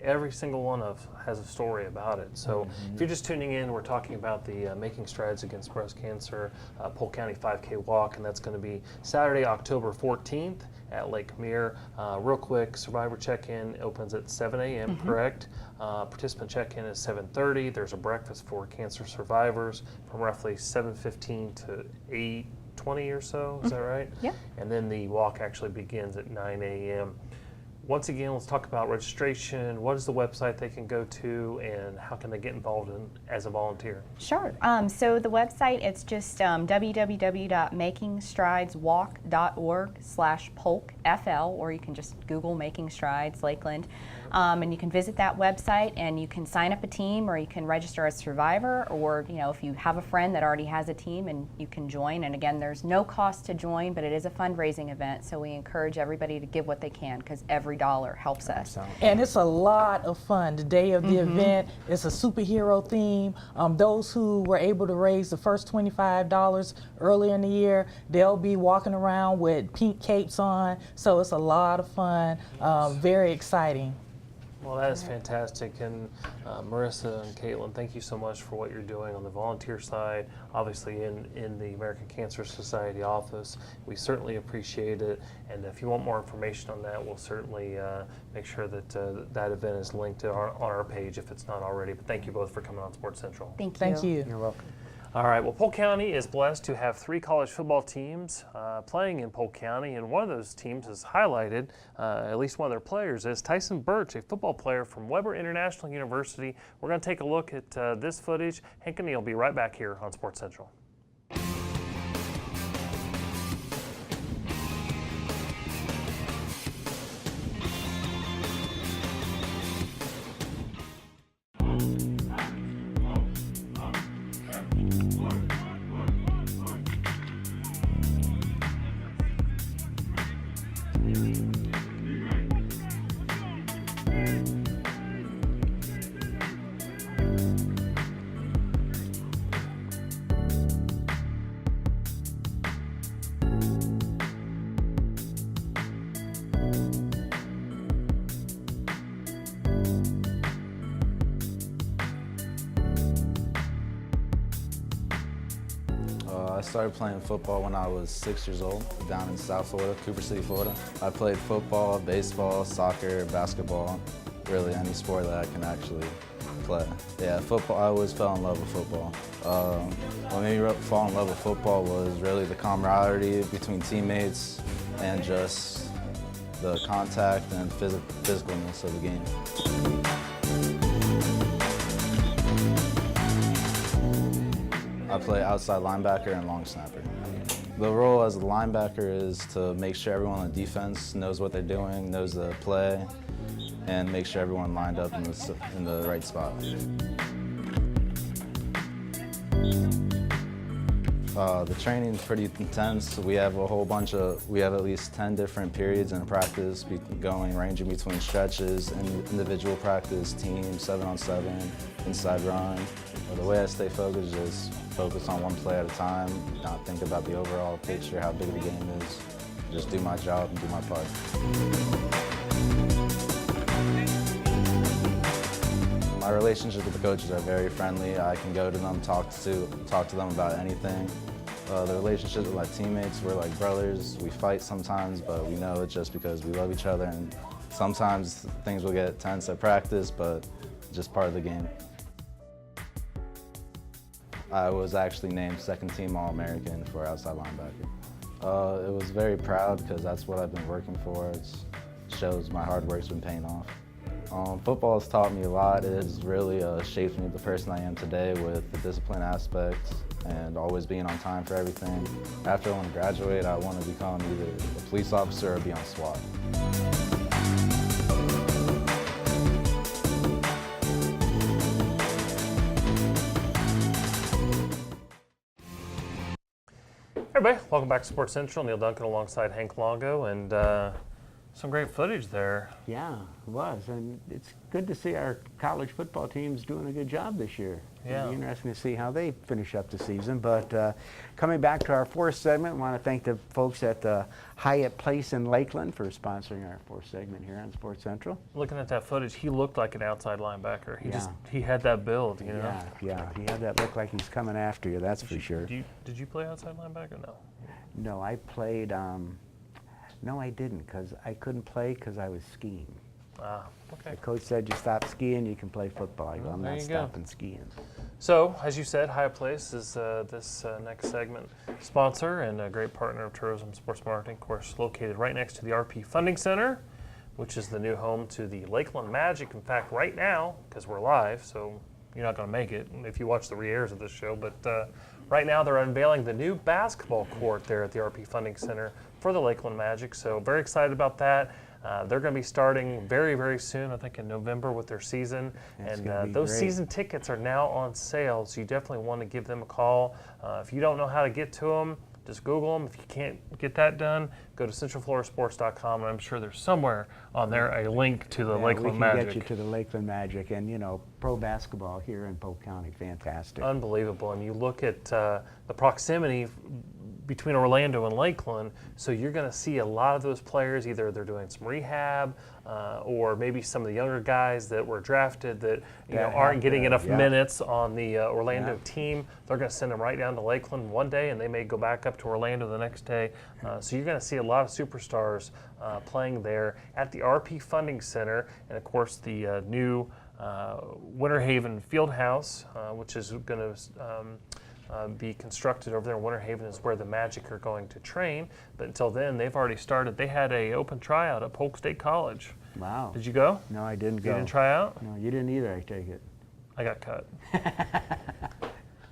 Every single one has a story about it. So if you're just tuning in, we're talking about the Making Strides Against Breast Cancer Polk County 5K Walk, and that's going to be Saturday, October 14th at Lake Mere. Real quick, survivor check-in opens at 7 a.m., correct? Participant check-in is 7:30. There's a breakfast for cancer survivors from roughly 7:15 to 8:20 or so. Is that right? Yeah. And then the walk actually begins at 9 a.m. Once again, let's talk about registration. What is the website they can go to, and how can they get involved as a volunteer? Sure. So the website, it's just www.makingstrideswalk.org/PolkFL, or you can just Google Making Strides Lakeland. And you can visit that website, and you can sign up a team, or you can register as a survivor, or if you have a friend that already has a team, and you can join. And again, there's no cost to join, but it is a fundraising event, so we encourage everybody to give what they can, because every dollar helps us. And it's a lot of fun. The day of the event, it's a superhero theme. Those who were able to raise the first $25 earlier in the year, they'll be walking around with pink capes on, so it's a lot of fun, very exciting. Well, that is fantastic, and Merissa and Caitlin, thank you so much for what you're doing on the volunteer side, obviously in the American Cancer Society office. We certainly appreciate it, and if you want more information on that, we'll certainly make sure that that event is linked on our page if it's not already. But thank you both for coming on Sports Central. Thank you. Thank you. You're welcome. All right, well, Polk County is blessed to have 3 college football teams playing in Polk County, and one of those teams is highlighted, at least one of their players, is Tyson Burch, a football player from Weber International University. We're going to take a look at this footage. Hank and Neal will be right back here on Sports Central. I started playing football when I was 6 years old down in South Florida, Cooper City, Florida. I played football, baseball, soccer, basketball, really any sport that I can actually play. Yeah, football, I always fell in love with football. What made me fall in love with football was really the camaraderie between teammates and just the contact and physicalness of the game. I play outside linebacker and long snapper. The role as a linebacker is to make sure everyone on the defense knows what they're doing, knows the play, and make sure everyone lined up in the right spot. The training is pretty intense. We have at least 10 different periods in practice, ranging between stretches, and individual practice, team, 7-on-7, inside run. The way I stay focused is focus on one play at a time, not think about the overall picture, how big the game is. Just do my job and do my part. My relationship with the coaches are very friendly. I can go to them, talk to them about anything. The relationship with my teammates, we're like brothers. We fight sometimes, but we know it's just because we love each other, and sometimes things will get tense at practice, but just part of the game. I was actually named second team All-American for outside linebacker. It was very proud because that's what I've been working for. It shows my hard work's been paying off. Football has taught me a lot. It has really shaped me the person I am today with the discipline aspects and always being on time for everything. After I want to graduate, I want to become either a police officer or be on SWAT. Everybody, welcome back to Sports Central. Neal Duncan alongside Hank Longo, and some great footage there. Yeah, it was, and it's good to see our college football team's doing a good job this year. Yeah. It'll be interesting to see how they finish up the season. But coming back to our fourth segment, I want to thank the folks at the Hyatt Place in Lakeland for sponsoring our fourth segment here on Sports Central. Looking at that footage, he looked like an outside linebacker. He had that build, you know. Yeah, he had that look like he's coming after you. That's for sure. Did you play outside linebacker? No. No, I played. No, I didn't, because I couldn't play because I was skiing. Okay. The coach said, you stop skiing, you can play football. I go, I'm there not you stopping skiing. So, as you said, Hyatt Place is this next segment sponsor and a great partner of Tourism Sports Marketing, of course, located right next to the RP Funding Center, which is the new home to the Lakeland Magic. In fact, right now, because we're live, so you're not going to make it if you watch the re-airs of this show, but right now they're unveiling the new basketball court there at the RP Funding Center for the Lakeland Magic, so very excited about that. They're going to be starting very, very soon, I think in November with their season. And those season tickets are now on sale, so you definitely want to give them a call. If you don't know how to get to them, just Google them. If you can't get that done, go to centralfloridasports.com, and I'm sure there's somewhere on there a link to the Lakeland Magic. We can get you to the Lakeland Magic, and you know, pro basketball here in Polk County, fantastic. Unbelievable, and you look at the proximity between Orlando and Lakeland, so you're going to see a lot of those players, either they're doing some rehab or maybe some of the younger guys that were drafted that aren't getting enough minutes on the Orlando team. They're going to send them right down to Lakeland one day, and they may go back up to Orlando the next day. So you're going to see a lot of superstars playing there at the RP Funding Center, and of course the new Winter Haven Fieldhouse, which is going to be constructed over there in Winter Haven, is where the Magic are going to train. But until then, they've already started. They had a open tryout at Polk State College. Wow. Did you go? No, I didn't go. You didn't try out? No, you didn't either, I take it. I got cut.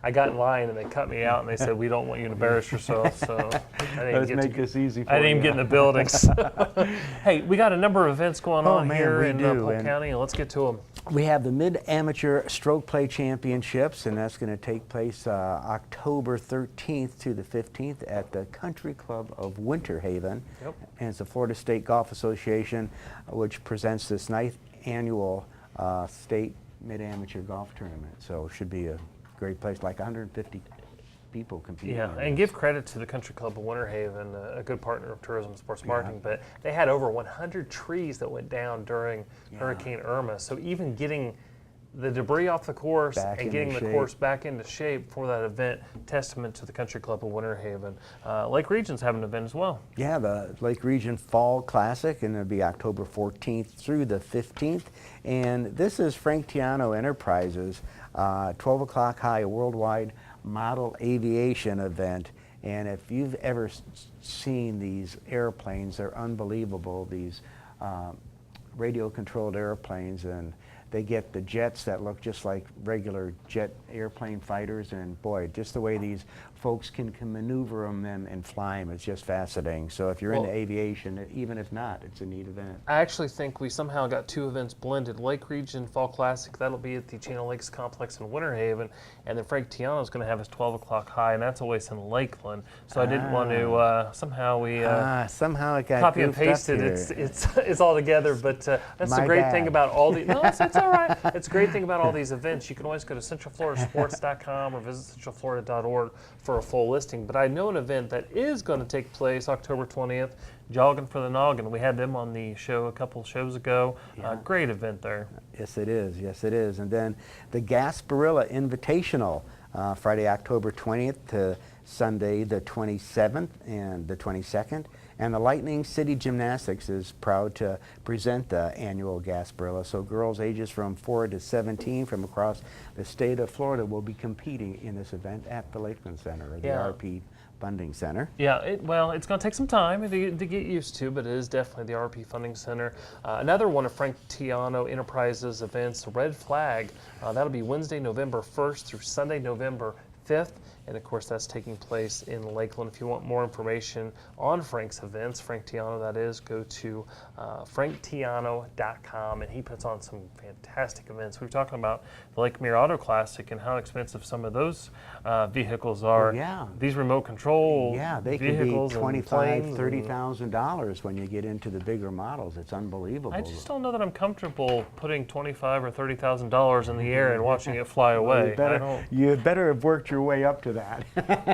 I got in line and they cut me out and they said, we don't want you to embarrass yourself. So I didn't Let's make this easy for I didn't you. even get in the buildings. Hey, we got a number of events going on man, here we in do, Polk and County. Let's get to them. We have the Mid-Amateur Stroke Play Championships, and that's going to take place October 13th to the 15th at the Country Club of Winter Haven. Yep. And it's the Florida State Golf Association, which presents this 9th annual state mid-amateur golf tournament. So it should be a great place, like 150 people competing. Yeah, in and this. give credit to the Country Club of Winter Haven, a good partner of Tourism and Sports Marketing, but they had over 100 trees that went down during Hurricane Irma. So even getting the debris off the course Back and into getting the shape. course back into shape for that event, testament to the Country Club of Winter Haven. Lake Region's having an event as well. Yeah, the Lake Region Fall Classic, and it'll be October 14th through the 15th. And this is Frank Tiano Enterprises, 12 o'clock high, a worldwide model aviation event. And if you've ever seen these airplanes, they're unbelievable, these radio-controlled airplanes, and they get the jets that look just like regular jet airplane fighters, and boy, just the way these folks can maneuver them and fly them, it's just fascinating. So if you're into aviation, even if not, it's a neat event. I actually think we somehow got two events blended. Lake Region Fall Classic, that'll be at the Channel Lakes Complex in Winter Haven, and then Frank Tiano's going to have his 12 o'clock high, and that's always in Lakeland. So I didn't want to, somehow we somehow it got copy and goofed up pasted. here. It's all together, but that's the My great bad. thing about all the, no, it's all right. It's a great thing about all these events. You can always go to centralfloridasports.com or visit centralflorida.org for a full listing. But I know an event that is going to take place October 20th, Jogging for the Noggin. We had them on the show a couple shows ago. Great event there. Yes, it is. Yes, it is. And then the Gasparilla Invitational, Friday, October 20th to Sunday, the 27th and the 22nd. And the Lightning City Gymnastics is proud to present the annual Gasparilla. So girls ages from 4 to 17 from across the state of Florida will be competing in this event at the Lakeland Center, or the RP Funding Center. Yeah, well, it's going to take some time to get used to, but it is definitely the RP Funding Center. Another one of Frank Tiano Enterprises events, the Red Flag. That'll be Wednesday, November 1st through Sunday, November 5th. And of course, that's taking place in Lakeland. If you want more information on Frank's events, Frank Tiano, that is, go to franktiano.com, and he puts on some fantastic events. We were talking about the Lake Mirror Auto Classic and how expensive some of those vehicles are. Yeah. These remote control They could be vehicles and $25,000, planes $30,000 when you get into the bigger models. It's unbelievable. I just don't know that I'm comfortable putting $25,000 or $30,000 in the air and watching it fly away. You better have worked your way up to that.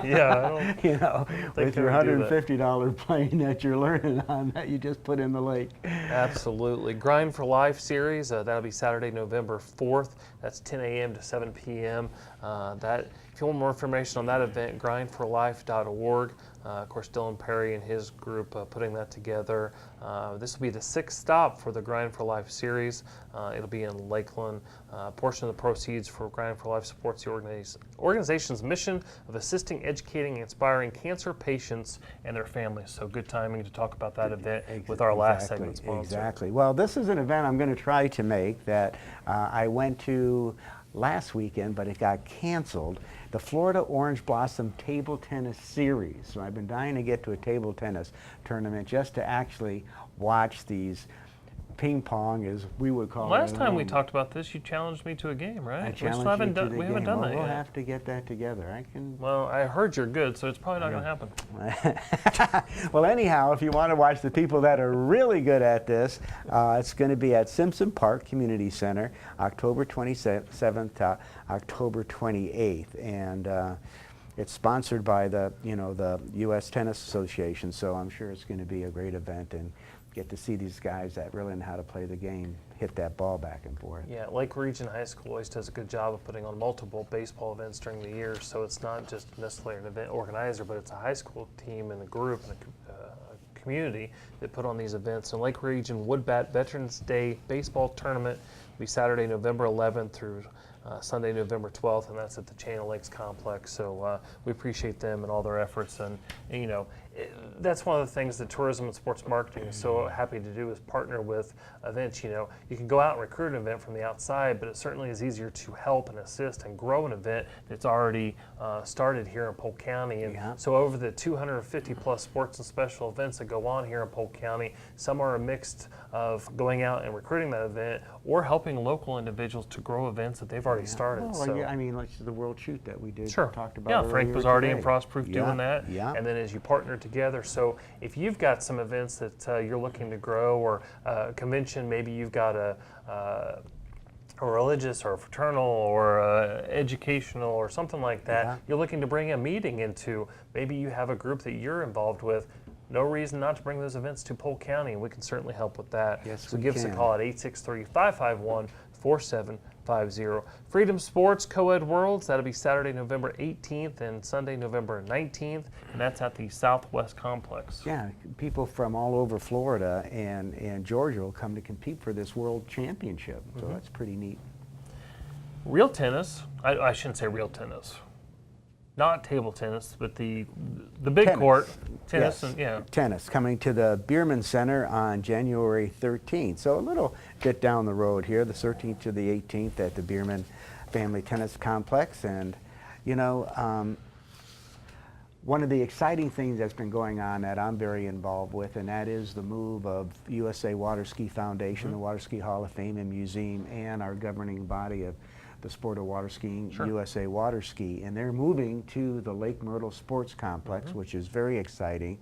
Yeah, I don't you know, with your I would do that. $150 plane that you're learning on that you just put in the lake. Absolutely. Grind for Life series, that'll be Saturday, November 4th. That's 10 a.m. to 7 p.m. If you want more information on that event, grindforlife.org. Of course, Dylan Perry and his group putting that together. This will be the 6th stop for the Grind for Life series. It'll be in Lakeland. A portion of the proceeds for Grind for Life supports the organization's mission of assisting, educating, and inspiring cancer patients and their families. So good timing to talk about that event with our last segment sponsor. Exactly. Well, this is an event I'm going to try to make that I went to last weekend, but it got canceled. The Florida Orange Blossom Table Tennis Series. So I've been dying to get to a table tennis tournament just to actually watch these ping pong, as we would call it. Last time we talked about this, you challenged me to a game, right? I We still challenged haven't you to the we haven't game. done Well, that we'll yet. have to get that together. I can. Well, I heard you're good, so it's probably not going to happen. Well, anyhow, if you want to watch the people that are really good at this, it's going to be at Simpson Park Community Center, October 27th to October 28th, and it's sponsored by the U.S. Tennis Association. So I'm sure it's going to be a great event, and get to see these guys that really know how to play the game hit that ball back and forth. Yeah, Lake Region High School always does a good job of putting on multiple baseball events during the year, so it's not just necessarily an event organizer, but it's a high school team and a group and a community that put on these events. And Lake Region Woodbat Veterans Day Baseball Tournament will be Saturday, November 11th through Sunday, November 12th, and that's at the Channel Lakes Complex. So we appreciate them and all their efforts. And that's one of the things that tourism and sports marketing is so happy to do, is partner with events. You can go out and recruit an event from the outside, but it certainly is easier to help and assist and grow an event that's already started here in Polk County. And so over the 250 plus sports and special events that go on here in Polk County, some are a mix of going out and recruiting that event or helping local individuals to grow events that they've already started. Well, So I mean, like the World Shoot that we did, talked about. Yeah, Frank earlier was already in today. Frostproof doing that. Yeah. And then as you partner together, so if you've got some events that you're looking to grow, or a convention, maybe you've got a religious or a fraternal or educational or something like that, you're looking to bring a meeting into, maybe you have a group that you're involved with, no reason not to bring those events to Polk County, and we can certainly help with that. Yes, so we give us a can. call at 863-551-4750. Freedom Sports Co-Ed Worlds, that'll be Saturday, November 18th and Sunday, November 19th, and that's at the Southwest Complex. Yeah, people from all over Florida and Georgia will come to compete for this World Championship, so that's pretty neat. Real tennis, I shouldn't say real tennis. Not table tennis, but the big Tennis. court tennis. Yes. And, Tennis coming to the Bierman Center on January 13th. So a little bit down the road here, the 13th to the 18th at the Bierman Family Tennis Complex. And, one of the exciting things that's been going on that I'm very involved with, and that is the move of USA Water Ski Foundation, the Water Ski Hall of Fame and Museum, and our governing body of the sport of water skiing, USA Water Ski, and they're moving to the Lake Myrtle Sports Complex, which is very exciting.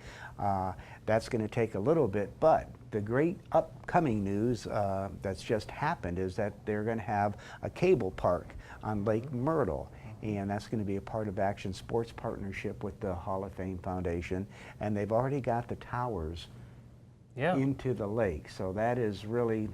That's going to take a little bit, but the great upcoming news that's just happened is that they're going to have a cable park on Lake Myrtle, and that's going to be a part of Action Sports partnership with the Hall of Fame Foundation, and they've already got the towers into the lake, so that is really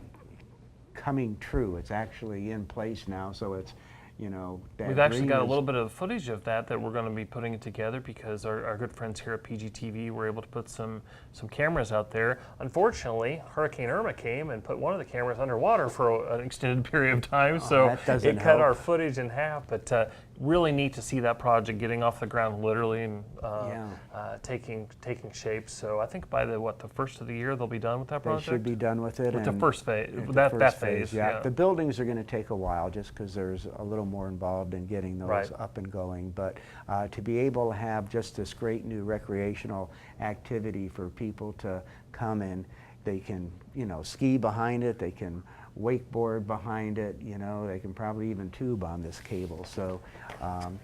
coming true. It's actually in place now, so it's, that we've actually green got a is- little bit of footage of that we're going to be putting it together, because our good friends here at PGTV were able to put some cameras out there. Unfortunately, Hurricane Irma came and put one of the cameras underwater for an extended period of time, so that doesn't it cut help. our footage in half, but really neat to see that project getting off the ground literally and taking shape. So I think by the first of the year they'll be done with that They project. should be done with it. With the and first phase, at the that first phase. Yeah, the buildings are going to take a while just because there's a little more involved in getting those Right. up and going. But to be able to have just this great new recreational activity for people to come and they can, ski behind it, they can wakeboard behind it, they can probably even tube on this cable. So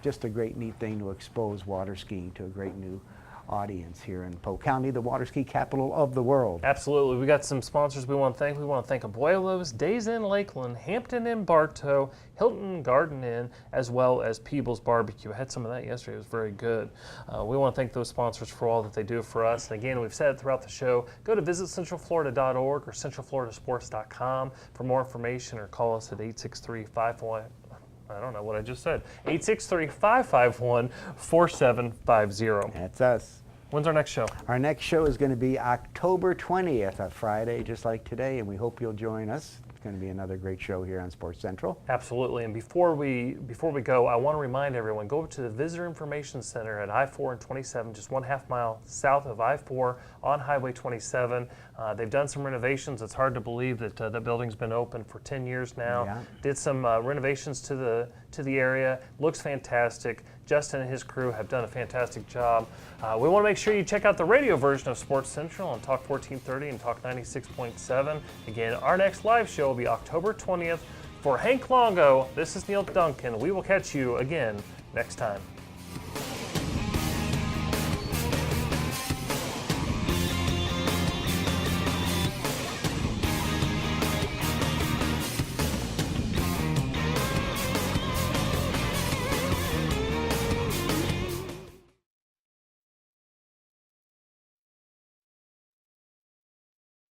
just a great neat thing to expose water skiing to a great new audience here in Polk County, the water ski capital of the world. Absolutely. We got some sponsors we want to thank. We want to thank Abuelos, Days Inn Lakeland, Hampton Inn Bartow, Hilton Garden Inn, as well as Peebles Barbecue. I had some of that yesterday. It was very good. We want to thank those sponsors for all that they do for us. And again, we've said it throughout the show, go to visitcentralflorida.org or centralfloridasports.com for more information, or call us at 863-551. I don't know what I just said. 863-551-4750. That's us. When's our next show? Our next show is going to be October 20th, a Friday, just like today, and we hope you'll join us. It's going to be another great show here on Sports Central. Absolutely. And before we go, I want to remind everyone, go over to the Visitor Information Center at I-4 and 27, just 1/2 mile south of I-4 on Highway 27. They've done some renovations. It's hard to believe that the building's been open for 10 years now. Yeah. Did some renovations to the area. Looks fantastic. Justin and his crew have done a fantastic job. We want to make sure you check out the radio version of Sports Central on Talk 1430 and Talk 96.7. Again, our next live show will be October 20th. For Hank Longo, this is Neal Duncan. We will catch you again next time.